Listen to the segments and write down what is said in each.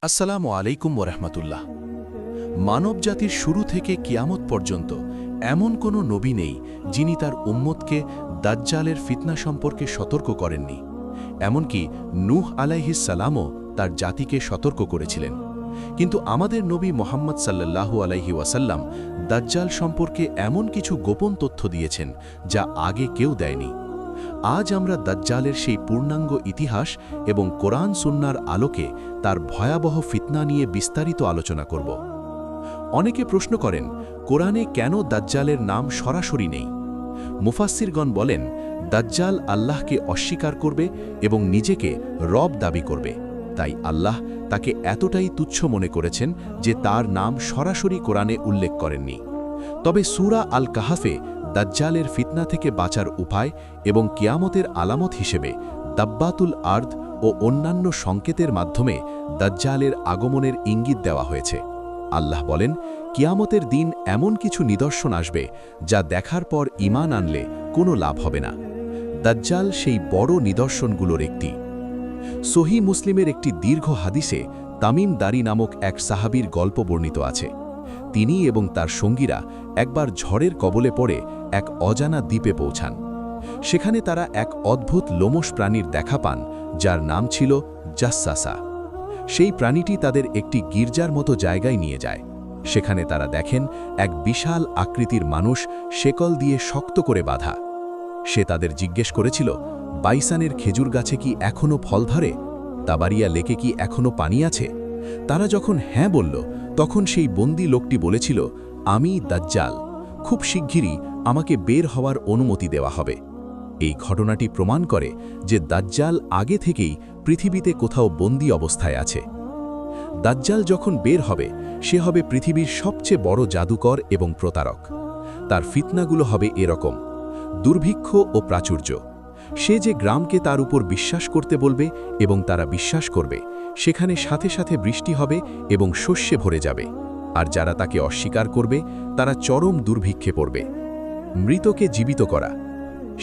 আসসালামু আলাইকুম ওরহমতুল্লাহ। মানবজাতির শুরু থেকে কিয়ামত পর্যন্ত এমন কোনো নবী নেই যিনি তার উম্মতকে দাজ্জালের ফিতনা সম্পর্কে সতর্ক করেননি। এমনকি নূহ আলাইহিস সালামও তার জাতিকে সতর্ক করেছিলেন। কিন্তু আমাদের নবী মোহাম্মদ সাল্লাল্লাহু আলাইহি ওয়াসাল্লাম দাজ্জাল সম্পর্কে এমন কিছু গোপন তথ্য দিয়েছেন যা আগে কেউ দেয়নি। আজ আমরা দাজ্জালের সেই পূর্ণাঙ্গ ইতিহাস এবং কোরআন সুন্নাহর আলোকে তার ভয়াবহ ফিতনা নিয়ে বিস্তারিত আলোচনা করব। অনেকে প্রশ্ন করেন, কোরআনে কেন দাজ্জালের নাম সরাসরি নেই? মুফাসসিরগণ বলেন, দাজ্জাল আল্লাহকে অস্বীকার করবে এবং নিজেকে রব দাবি করবে, তাই আল্লাহ তাকে এতটাই তুচ্ছ মনে করেছেন যে তার নাম সরাসরি কোরআনে উল্লেখ করেননি। তবে সূরা আল কাহাফে দাজ্জালের ফিতনা থেকে বাঁচার উপায় এবং কিয়ামতের আলামত হিসেবে দাব্বাতুল আর্দ ও অন্যান্য সংকেতের মাধ্যমে দাজ্জালের আগমনের ইঙ্গিত দেওয়া হয়েছে। আল্লাহ বলেন, কিয়ামতের দিন এমন কিছু নিদর্শন আসবে যা দেখার পর ঈমান আনলে কোনো লাভ হবে না। দাজ্জাল সেই বড় নিদর্শনগুলোর একটি। সহিহ মুসলিমের একটি দীর্ঘ হাদিসে তামিম দারি নামক এক সাহাবীর গল্প বর্ণিত আছে। তিনি এবং তার সঙ্গীরা একবার ঝড়ের কবলে পড়ে এক অজানা দ্বীপে পৌঁছান। সেখানে তারা এক অদ্ভুত লোমশ প্রাণীর দেখা পান, যার নাম ছিল জাসসাসা। সেই প্রাণীটি তাদের একটি গির্জার মতো জায়গায় নিয়ে যায়। সেখানে তারা দেখেন এক বিশাল আকৃতির মানুষ শেকল দিয়ে শক্ত করে বাঁধা। সে তাদের জিজ্ঞেস করেছিল, বাইসানের খেজুর গাছে কি এখনও ফল ধরে? তাবারিয়া লেকে কি এখনও পানি আছে? তারা যখন হ্যাঁ বলল, তখন সেই বন্দী লোকটি বলেছিল, আমি দাজ্জাল, খুব শিগগিরই আমাকে বের হওয়ার অনুমতি দেওয়া হবে। এই ঘটনাটি প্রমাণ করে যে দাজ্জাল আগে থেকেই পৃথিবীতে কোথাও বন্দী অবস্থায় আছে। দাজ্জাল যখন বের হবে, সে হবে পৃথিবীর সবচেয়ে বড় জাদুকর এবং প্রতারক। তার ফিতনাগুলো হবে এরকম: দুর্ভিক্ষ ও প্রাচুর্য। সে যে গ্রামকে তার উপর বিশ্বাস করতে বলবে এবং তারা বিশ্বাস করবে, সেখানে সাথে সাথে বৃষ্টি হবে এবং শস্যে ভরে যাবে, আর যারা তাকে অস্বীকার করবে তারা চরম দুর্ভিক্ষে পড়বে। মৃতকে জীবিত করা।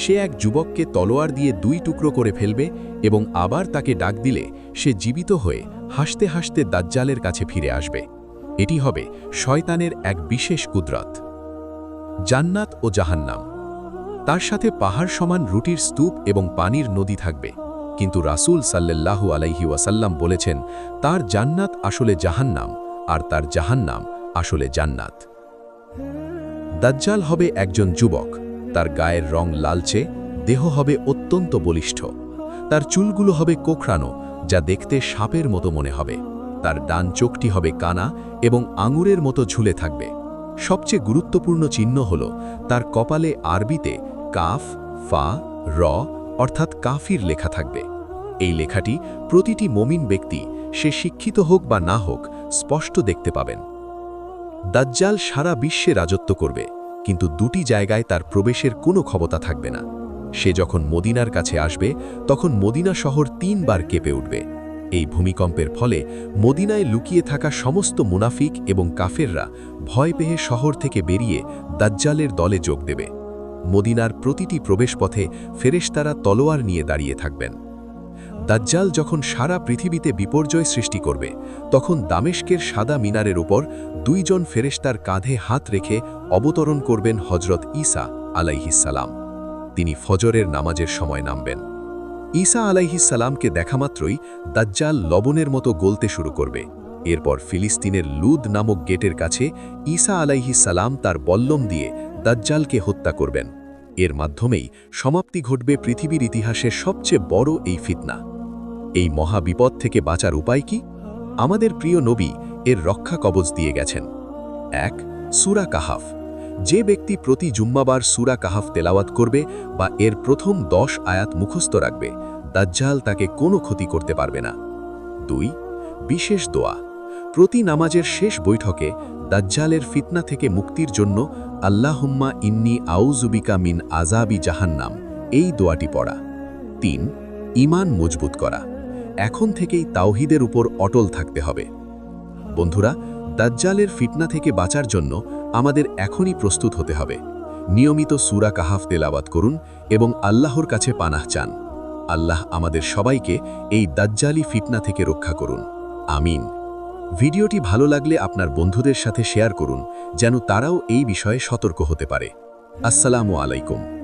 সে এক যুবককে তলোয়ার দিয়ে 2 টুকরো করে ফেলবে এবং আবার তাকে ডাক দিলে সে জীবিত হয়ে হাসতে হাসতে দাজ্জালের কাছে ফিরে আসবে। এটি হবে শয়তানের এক বিশেষ কুদরত। জান্নাত ও জাহান্নাম। তার সাথে পাহাড় সমান রুটির স্তূপ এবং পানির নদী থাকবে, কিন্তু রাসূল সাল্লাল্লাহু আলাইহি ওয়াসাল্লাম বলেছেন, তার জান্নাত আসলে জাহান্নাম আর তার জাহান্নাম আসলে জান্নাত। দাজ্জাল হবে একজন যুবক। তার গায়ের রং লালচে, দেহ হবে অত্যন্ত বলিষ্ঠ। তার চুলগুলো হবে কোঁকড়ানো, যা দেখতে সাপের মতো মনে হবে। তার ডান চোখটি হবে কানা এবং আঙুরের মতো ঝুলে থাকবে। সবচেয়ে গুরুত্বপূর্ণ চিহ্ন হল তার কপালে আরবিতে কাফ, ফা, র অর্থাৎ কাফির লেখা থাকবে। এই লেখাটি প্রতিটি মুমিন ব্যক্তি, সে শিক্ষিত হোক বা না হোক, স্পষ্ট দেখতে পাবেন। দাজ্জাল সারা বিশ্বে রাজত্ব করবে, কিন্তু 2টি জায়গায় তার প্রবেশের কোনো ক্ষমতা থাকবে না। সে যখন মদিনার কাছে আসবে, তখন মদিনা শহর 3 বার কেঁপে উঠবে। এই ভূমিকম্পের ফলে মদিনায় লুকিয়ে থাকা সমস্ত মুনাফিক এবং কাফেররা ভয় পেয়ে শহর থেকে বেরিয়ে দাজ্জালের দলে যোগ দেবে। মদিনার প্রতিটি প্রবেশপথে ফেরেশতারা তলোয়ার নিয়ে দাঁড়িয়ে থাকবেন। দাজ্জাল যখন সারা পৃথিবীতে বিপর্যয় সৃষ্টি করবে, তখন দামেস্কের সাদা মিনারের উপর 2 জন ফেরেশতার কাঁধে হাত রেখে অবতরণ করবেন হযরত ঈসা আলাইহিস সালাম। তিনি ফজরের নামাজের সময় নামবেন। ঈসা আলাইহিস সালামকে দেখামাত্রই দাজ্জাল লবণের মতো গলতে শুরু করবে। এরপর ফিলিস্তিনের লুদ নামক গেটের কাছে ঈসা আলাইহিস সালাম তার বল্লম দিয়ে দাজ্জালকে হত্যা করবেন। এর মাধ্যমেই সমাপ্তি ঘটবে পৃথিবীর ইতিহাসের সবচেয়ে বড় এই ফিতনা। এই মহা বিপদ থেকে বাঁচার উপায় কি? আমাদের প্রিয় নবী এর রক্ষা কবচ দিয়ে গেছেন। 1. সূরা কাহাফ। যে ব্যক্তি প্রতি জুম্মাবার সূরা কাহাফ তেলাওয়াত করবে বা এর প্রথম 10 আয়াত মুখস্থ রাখবে, দাজ্জাল তাকে কোনো ক্ষতি করতে পারবে না। 2. বিশেষ দোয়া। প্রতি নামাজের শেষ বৈঠকে দাজ্জালের ফিতনা থেকে মুক্তির জন্য আল্লাহুম্মা ইন্নী আউযুবিকা মিন আযাবি জাহান্নাম, এই দোয়াটি পড়া। 3. ঈমান মজবুত করা। এখন থেকেই তাওহীদের উপর অটল থাকতে হবে। বন্ধুরা, দাজ্জালের ফিতনা থেকে বাঁচার জন্য আমাদের এখনই প্রস্তুত হতে হবে। নিয়মিত সূরা কাহাফ তেলাওয়াত করুন এবং আল্লাহর কাছে পানাহ চান। আল্লাহ আমাদের সবাইকে এই দাজ্জালি ফিতনা থেকে রক্ষা করুন। আমিন। ভিডিওটি ভালো লাগলে আপনার বন্ধুদের সাথে শেয়ার করুন যেন তারাও এই বিষয়ে সতর্ক হতে পারে। আসসালামু আলাইকুম।